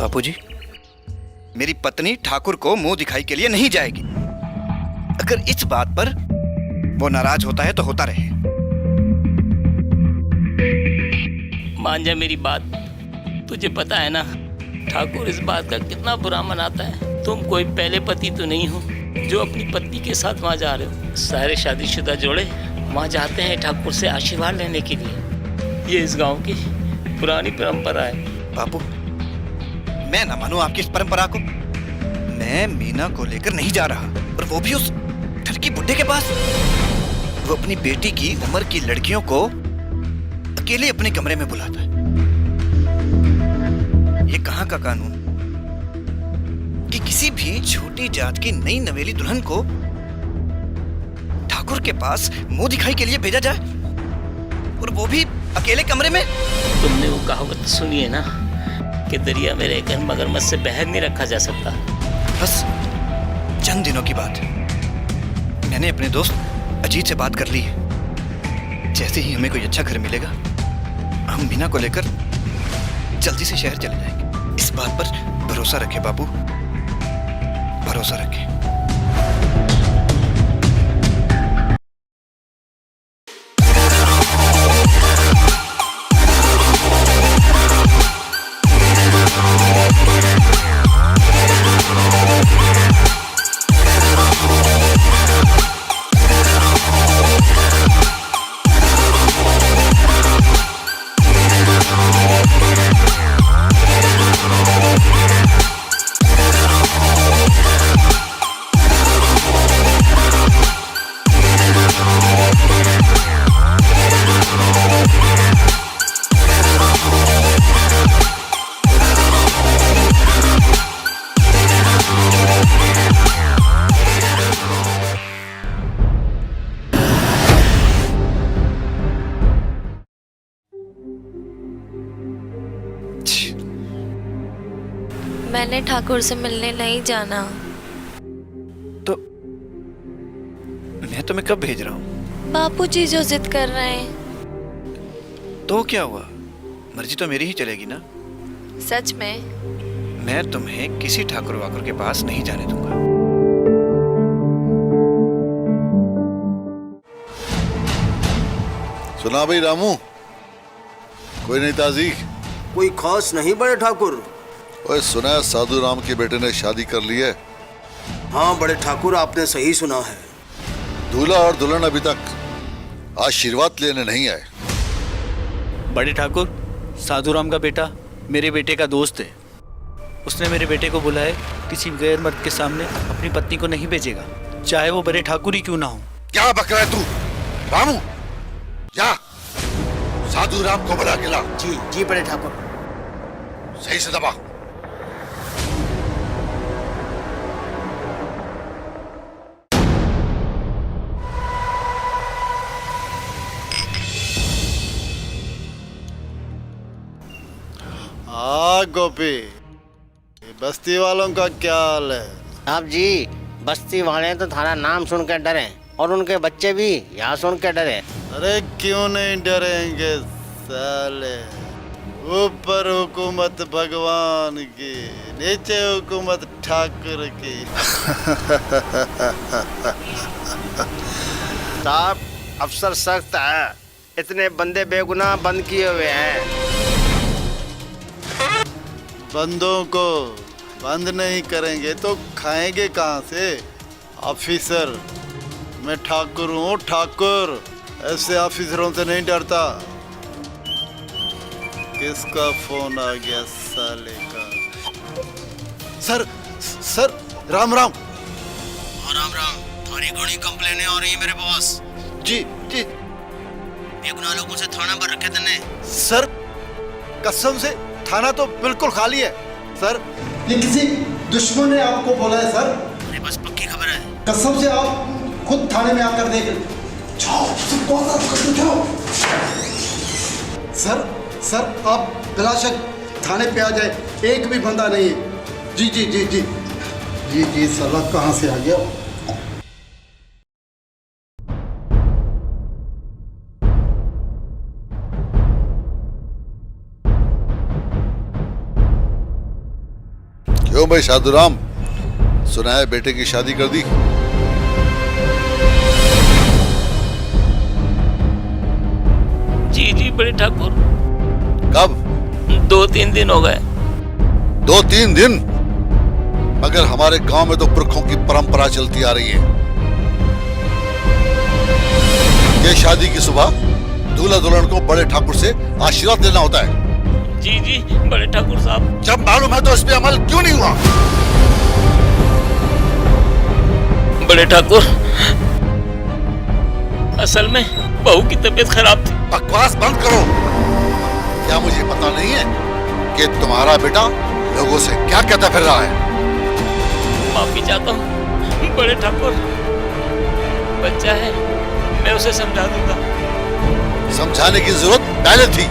बापूजी, मेरी पत्नी ठाकुर को मुंह दिखाई के लिए नहीं जाएगी। अगर इस बात पर वो नाराज होता है तो होता रहे। मान जा मेरी बात। तुझे पता है ना ठाकुर इस बात का कितना बुरा मनाता है। तुम कोई पहले पति तो नहीं हो जो अपनी पत्नी के साथ वहाँ जा रहे हो। सारे शादीशुदा जोड़े वहाँ जाते हैं ठाकुर से आशीर्वाद लेने के लिए। ये इस गांव की पुरानी परंपरा है। बापू, मैं ना मानूं आपकी इस परंपरा को। मैं मीना को लेकर नहीं जा रहा, और वो भी उस घर की बुड्ढे के पास। वो अपनी बेटी की उम्र की लड़कियों को अकेले अपने कमरे में बुलाता है। ये कहाँ का कानून कि किसी भी छोटी जात की नई नवेली दुल्हन को ठाकुर के पास मुंह दिखाई के लिए भेजा जाए, और वो भी अकेले कमरे में। तुमने वो कहावत सुनी है ना कि दरिया में रहकर मगरमच्छ से बहर नहीं रखा जा सकता। बस चंद दिनों की बात है। मैंने अपने दोस्त अजीत से बात कर ली है। जैसे ही हमें कोई अच्छा घर मिलेगा, हम मीना को लेकर जल्दी से शहर चले जाएंगे। इस बात पर भरोसा रखें बाबू, भरोसा रखें। मैंने ठाकुर से मिलने नहीं जाना। तो मैं तुम्हें कब भेज रहा हूँ? बापूजी जो जिद कर रहे हैं। तो क्या हुआ, मर्जी तो मेरी ही चलेगी ना। सच में? मैं तुम्हें किसी ठाकुर वाकुर के पास नहीं जाने दूंगा। सुना भाई रामू, कोई नहीं ताजी? कोई खास नहीं बड़े ठाकुर। ओए सुना है साधु राम के बेटे ने शादी कर ली है। हाँ बड़े ठाकुर, आपने सही सुना है। दूल्हा और दुल्हन अभी तक आशीर्वाद लेने नहीं आए। बड़े ठाकुर, साधु राम का बेटा मेरे बेटे का दोस्त है। उसने मेरे बेटे को बुलाए, किसी गैर मर्द के सामने अपनी पत्नी को नहीं भेजेगा, चाहे वो बड़े ठाकुर ही क्यों ना हो। क्या बक रहा है तू रामू? जा साधु राम को बुला के ला। जी जी बड़े ठाकुर। सही से दबा। हाँ गोपी, बस्ती वालों का क्या हाल है? साहब जी, बस्ती वाले तो थारा नाम सुन के डरे और उनके बच्चे भी यहाँ सुन के डरे। अरे क्यों नहीं डरेंगे साले। ऊपर हुकूमत भगवान की, नीचे हुकूमत ठाकुर की। साहब अफसर सख्त है, इतने बंदे बेगुनाह बंद किए हुए हैं। बंदों को बंद नहीं करेंगे तो खाएंगे कहाँ से? ऑफिसर, मैं ठाकुर हूँ ठाकुर, ऐसे ऑफिसरों से नहीं डरता। किसका फोन आ गया साले का? Sir sir Ram Ram. राम राम। थोड़ी घनी कंप्लेनें हो रही है मेरे बॉस। जी जी। बेगुनाह लोगों से थाना पर रखे तने। सर कसम से थाना तो बिल्कुल खाली है सर। ये किसी दुश्मन ने आपको बोला है सर? मेरे पास पक्की खबर है। कसम से आप खुद थाने में आकर देख। जाओ जाओ। सर सर आप बिलाशक थाने पे आ जाए, एक भी बंदा नहीं है। जी जी जी जी जी जी। साला कहाँ से आ गया? क्यों भाई साधुराम, सुना है बेटे की शादी कर दी? जी जी बड़े ठाकुर, कब? 2-3 दिन हो गए। 2-3 दिन? मगर हमारे गांव में तो पुरखों की परंपरा चलती आ रही है। ये शादी की सुबह दूल्हा दुल्हन को बड़े ठाकुर से आशीर्वाद लेना होता है। जी जी बड़े ठाकुर साहब। जब मालूम है तो इस पे अमल क्यों नहीं हुआ? बड़े ठाकुर, असल में बहू की तबीयत खराब थी। बकवास बंद करो। क्या मुझे पता नहीं है कि तुम्हारा बेटा लोगों से क्या कहता फिर रहा है? माफी चाहता हूँ बड़े ठाकुर, बच्चा है, मैं उसे समझा दूंगा। समझाने की जरूरत पहले थी,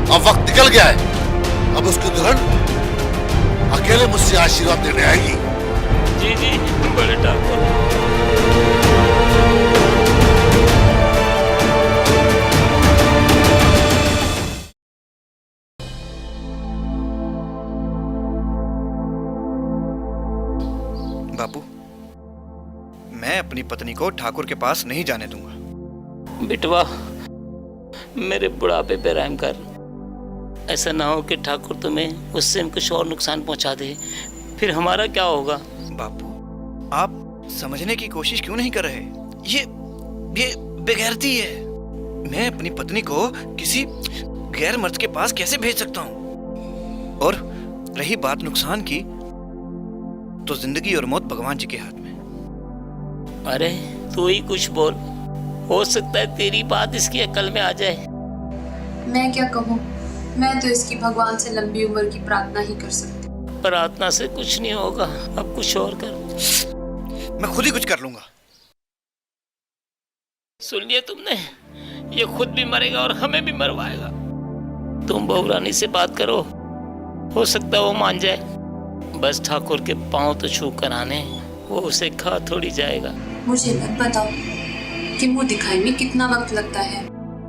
अब वक्त निकल गया है। अब उसकी दुल्हन अकेले मुझसे आशीर्वाद लेने आएगी। जी जी बड़े ठाकुर। बापू, मैं अपनी पत्नी को ठाकुर के पास नहीं जाने दूंगा। बिटवा, मेरे बुढ़ापे पे रहम कर। ऐसा ना हो कि ठाकुर तुम्हें उससे कुछ और नुकसान पहुंचा दे, फिर हमारा क्या होगा? बापू, आप समझने की कोशिश क्यों नहीं कर रहे? ये बेगैरती है। मैं अपनी पत्नी को किसी गैर मर्द के पास कैसे भेज सकता हूँ? और रही बात नुकसान की, तो जिंदगी और मौत भगवान जी के हाथ में। अरे तू ही कुछ बोल, हो सकता है तेरी बात इसकी अकल में आ जाए। मैं क्या कहूँ, मैं तो इसकी भगवान से लंबी उम्र की प्रार्थना ही कर सकती। प्रार्थना से कुछ नहीं होगा, अब कुछ और कर। मैं खुद ही कुछ कर लूंगा। सुन लिया तुमने? ये खुद भी मरेगा और हमें भी मरवाएगा। तुम बहू रानी से बात करो, हो सकता है वो मान जाए। बस ठाकुर के पांव तो छू कर आने, वो उसे खा थोड़ी जाएगा। मुझे मत बताओ कि मुंह दिखाई में कितना वक्त लगता है।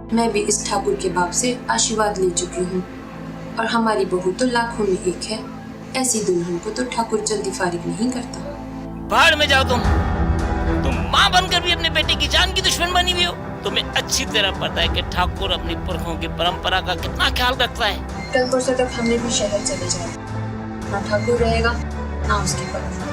मैं भी इस ठाकुर के बाप से आशीर्वाद ले चुकी हूँ, और हमारी बहू तो लाखों में एक है। ऐसी दुल्हन को तो ठाकुर जल्दी फारिग नहीं करता। भाड़ में जाओ तुम माँ बनकर भी अपने बेटे की जान की दुश्मन बनी हुई हो। तुम्हें अच्छी तरह पता है कि ठाकुर अपनी पुरखों की परंपरा का कितना ख्याल रखता है। कल परसों तक हमने भी शहर चले जाए, ना ठाकुर रहेगा ना उसकी पत्नी।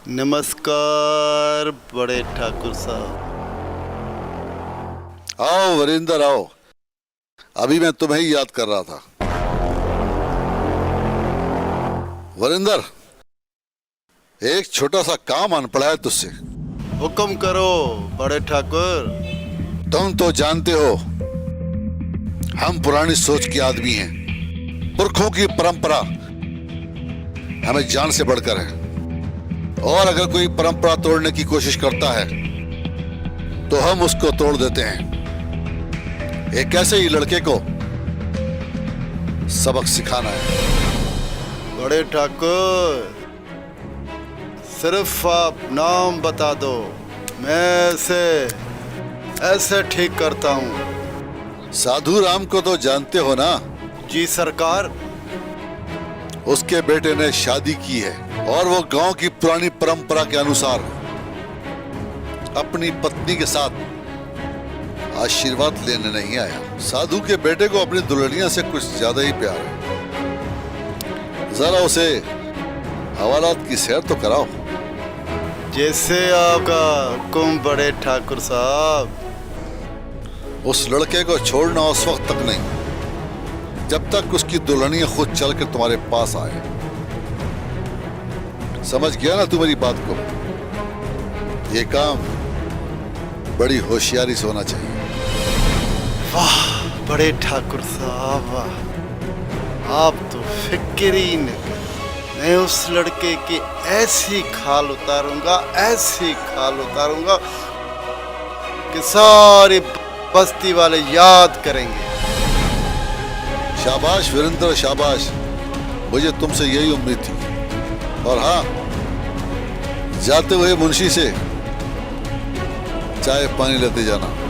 नमस्कार बड़े ठाकुर साहब। आओ वरिंदर आओ, अभी मैं तुम्हें ही याद कर रहा था। वरिंदर, एक छोटा सा काम आन पड़ा है तुझसे। हुक्म करो बड़े ठाकुर। तुम तो जानते हो हम पुरानी सोच के आदमी हैं। पुरखों की परंपरा हमें जान से बढ़कर है, और अगर कोई परंपरा तोड़ने की कोशिश करता है तो हम उसको तोड़ देते हैं। एक ऐसे ही लड़के को सबक सिखाना है। बड़े ठाकुर, सिर्फ आप नाम बता दो, मैं ऐसे ठीक करता हूँ। साधु राम को तो जानते हो ना? जी सरकार। उसके बेटे ने शादी की है, और वो गांव की पुरानी परंपरा के अनुसार अपनी पत्नी के साथ आशीर्वाद लेने नहीं आया। साधु के बेटे को अपनी दुल्हनिया से कुछ ज्यादा ही प्यार है। जरा उसे हवालात की सैर तो कराओ। जैसे आपका हुक्म बड़े ठाकुर साहब। उस लड़के को छोड़ना उस वक्त तक नहीं जब तक उसकी दुल्हनिया खुद चलकर तुम्हारे पास आए। समझ गया ना तू मेरी बात को? ये काम बड़ी होशियारी से होना चाहिए। वाह बड़े ठाकुर साहब, वाह, आप तो फिक्र ही नहीं कर। मैं उस लड़के की ऐसी खाल उतारूंगा कि सारी बस्ती वाले याद करेंगे। शाबाश वीरेंद्र, शाबाश। मुझे तुमसे यही उम्मीद थी। और हाँ, जाते हुए मुंशी से चाय पानी लेते जाना।